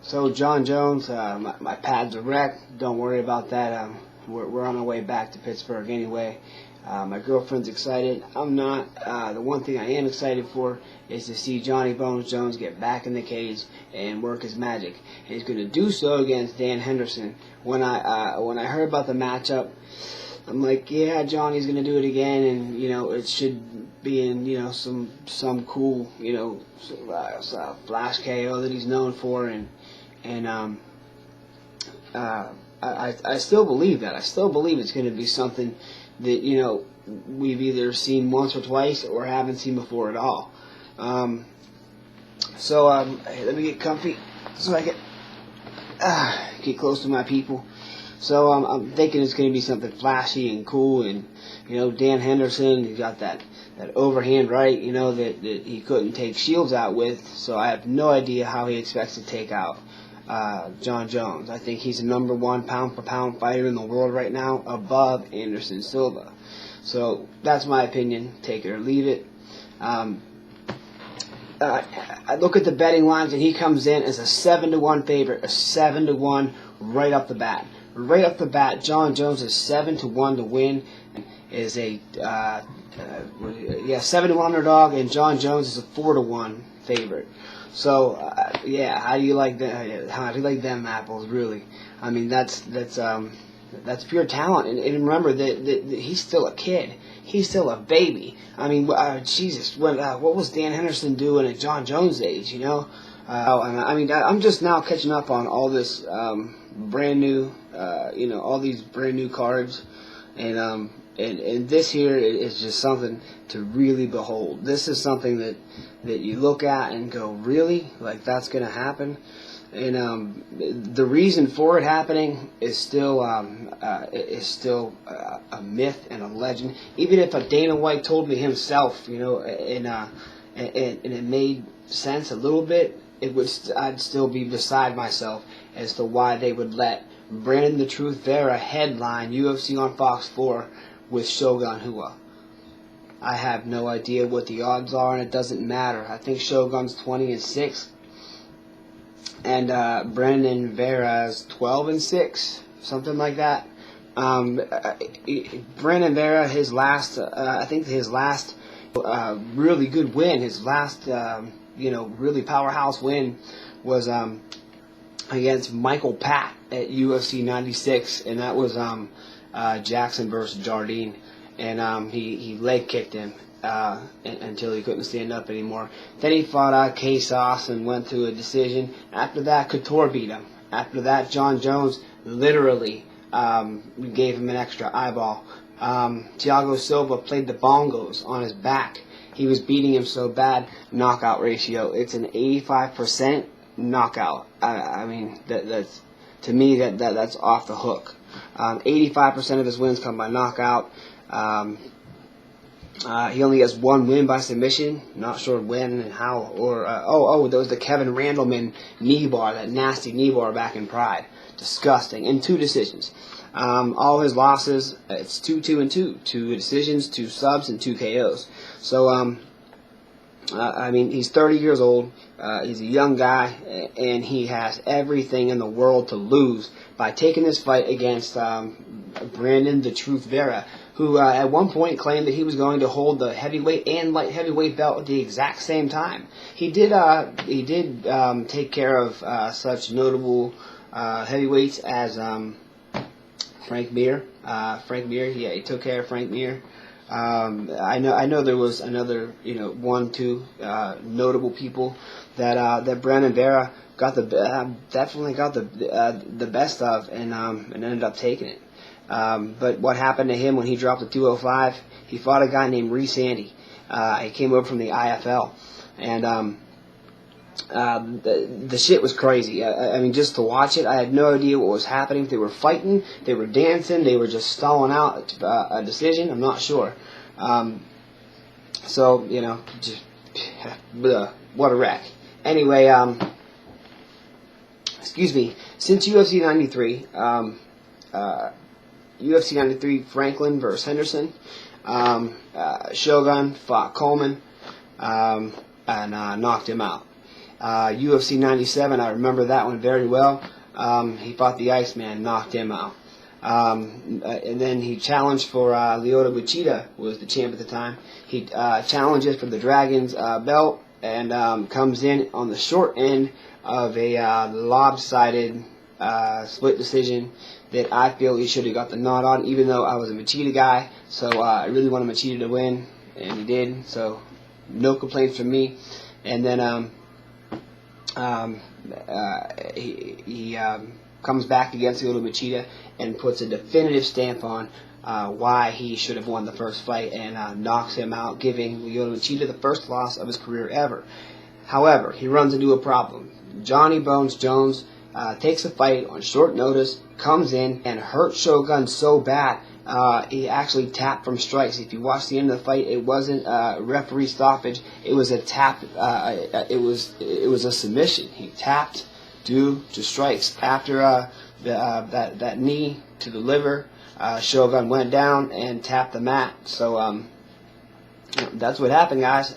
So John Jones, my pads are wrecked. Don't worry about that. We're on our way back to Pittsburgh anyway. My girlfriend's excited. I'm not. The one thing I am excited for is to see Johnny Bones Jones get back in the cage and work his magic. And he's going to do so against Dan Henderson. When I heard about the matchup, I'm like, yeah, Johnny's going to do it again, and it should be in some cool flash KO that he's known for, and I still believe that. I still believe it's going to be something that we've either seen once or twice or haven't seen before at all. So let me get comfy so I can get close to my people. So I'm thinking it's going to be something flashy and cool, and Dan Henderson, he got that overhand right, that he couldn't take Shields out with. So I have no idea how he expects to take out John Jones. I think he's the #1 pound-for-pound fighter in the world right now, above Anderson Silva. So that's my opinion. Take it or leave it. I look at the betting lines, and he comes in as a 7-1 favorite, a 7-1 right off the bat. Right off the bat, John Jones is 7-1 to win. Is a 7-1 underdog, and John Jones is a 4-1 favorite. So how do you like that? How do you like them apples? Really, I mean that's pure talent. And remember that he's still a kid. He's still a baby. I mean, Jesus, what was Dan Henderson doing at John Jones' age? I'm just now catching up on all this brand new, all these brand new cards, and this here is just something to really behold. This is something that you look at and go, really? Like, that's going to happen? And the reason for it happening is still a myth and a legend. Even if a Dana White told me himself, and it made sense a little bit, I'd still be beside myself as to why they would let Brandon "The Truth" Vera headline UFC on Fox 4 with Shogun Hua. I have no idea what the odds are, and it doesn't matter. I think Shogun's 20-6, and Brandon Vera is 12-6, something like that. Brandon Vera, his last really good win, his last really powerhouse win was against Michael Pat at UFC 96, and that was Jackson versus Jardine, and he leg kicked him until he couldn't stand up anymore. Then he fought K-Sauce and went to a decision. After that, Couture beat him. After that, John Jones literally gave him an extra eyeball. Joe Silva played the bongos on his back. He was beating him so bad. Knockout ratio, it's an 85% knockout. I mean, that's to me that's off the hook. 85% of his wins come by knockout. He only has one win by submission. Not sure when and how. Or there was the Kevin Randleman knee bar, that nasty knee bar back in Pride. Disgusting. And 2 decisions. All his losses, it's 2-2-2. 2 decisions, 2 subs, and 2 KOs. So I mean, he's 30 years old. He's a young guy, and he has everything in the world to lose by taking this fight against Brandon "The Truth" Vera, who at one point claimed that he was going to hold the heavyweight and light heavyweight belt at the exact same time. He did take care of such notable heavyweights as Frank Mir. He took care of Frank Mir. I know there was another 1-2 notable people that Brandon Vera definitely got the best of, and ended up taking it. But what happened to him when he dropped to 205? He fought a guy named Reese Andy. He came over from the IFL, and the shit was crazy. I mean, just to watch it, I had no idea what was happening. They were fighting, they were dancing, they were just stalling out a decision. I'm not sure. So just what a wreck. Anyway, excuse me. Since UFC 93, UFC 93 Franklin versus Henderson, Shogun fought Coleman and knocked him out. UFC 97, I remember that one very well. He fought the Iceman, knocked him out. And then he challenged for Lyoto Machida, who was the champ at the time. He challenges for the Dragon's belt and comes in on the short end of a lopsided split decision that I feel he should have got the nod on, even though I was a Machida guy. So I really wanted Machida to win, and he did. So no complaints from me. And then he comes back against Lyoto Machida and puts a definitive stamp on why he should have won the first fight and knocks him out, giving Lyoto Machida the first loss of his career ever. However, he runs into a problem. Johnny Bones Jones takes a fight on short notice, comes in and hurts Shogun so bad he actually tapped from strikes. If you watch the end of the fight, it wasn't referee stoppage. It was a tap. It was a submission. He tapped due to strikes. After that knee to the liver, Shogun went down and tapped the mat. So that's what happened, guys.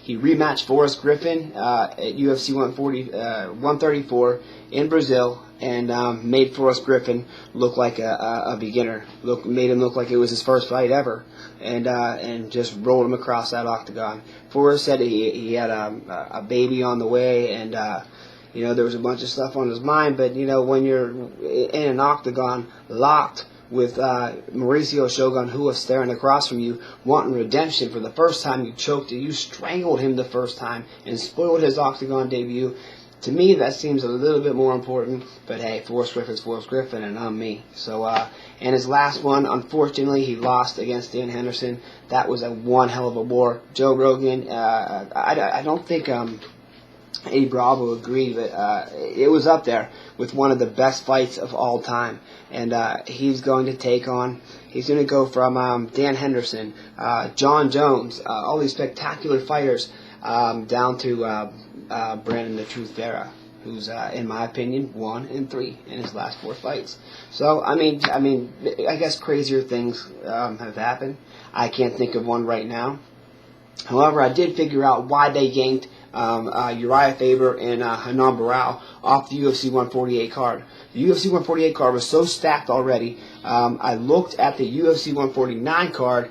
He rematched Forrest Griffin at UFC 134 in Brazil and made Forrest Griffin look like a beginner. Made him look like it was his first fight ever, and just rolled him across that octagon. Forrest said he had a baby on the way, and there was a bunch of stuff on his mind. But when you're in an octagon locked with Mauricio Shogun Rua staring across from you, wanting redemption for the first time, you choked him, you strangled him the first time, and spoiled his octagon debut. To me, that seems a little bit more important, but hey, Forrest Griffin's Forrest Griffin, and I'm me. So, and his last one, unfortunately, he lost against Dan Henderson. That was one hell of a war. Joe Rogan, I don't think Eddie Bravo agreed, but it was up there with one of the best fights of all time. And he's going to go from Dan Henderson, John Jones, all these spectacular fighters, down to Brandon the Truth Vera, who's, in my opinion, 1-3 in his last 4 fights. So, I guess crazier things have happened. I can't think of one right now. However, I did figure out why they yanked Uriah Faber and Hanan Barao off the UFC 148 card. The UFC 148 card was so stacked already. I looked at the UFC 149 card.